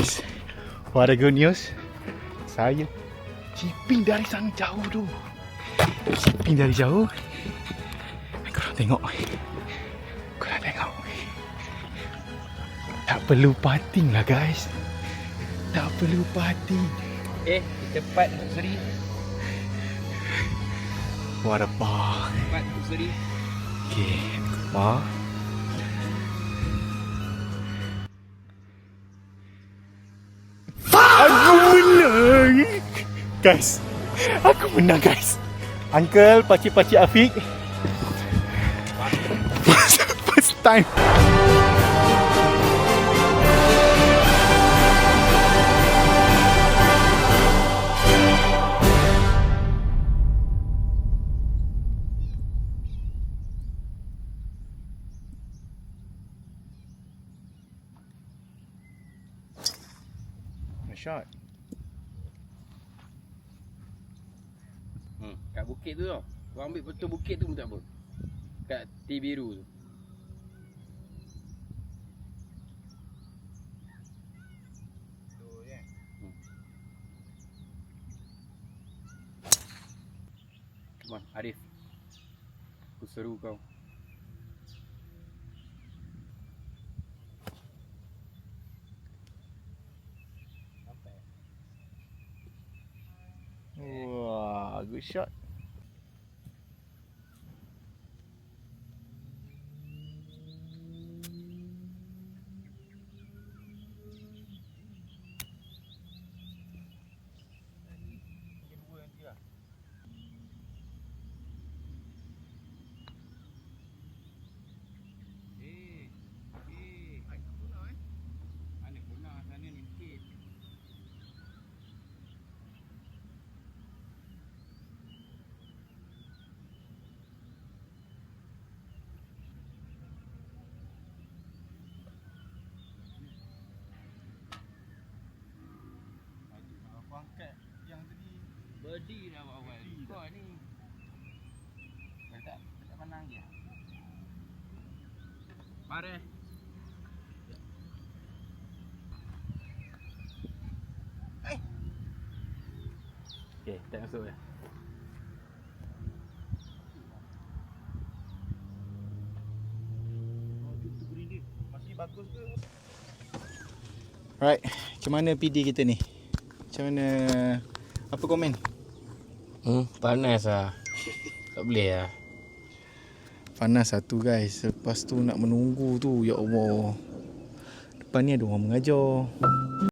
guys, what a good news. Saya chipping dari sana jauh tu. Chipping dari jauh. Korang tengok. Korang tengok. Tak perlu pating lah guys. Tak perlu pating. Cepat Suri. What a bar. Cepat Suri. Okay, bar. Aku menang. Guys, aku menang guys. Uncle, pakcik-pakcik Afiq. First time. Shot. Kat bukit tu tau. Kau ambil betul bukit tu pun tak apa. Kat T biru tu. Come on, Arif. Aku seru kau. Wah, good shot. Birdie dah awal. Kau ni. Tak pandang dia. Mari. Okay, tak masuk dah. Masih bagus ke? Alright, macam mana PD kita ni? Macam mana? Apa komen? Panas lah. Tak boleh lah. Panas satu guys. Lepas tu nak menunggu tu. Ya Allah. Depan ni ada orang mengajar.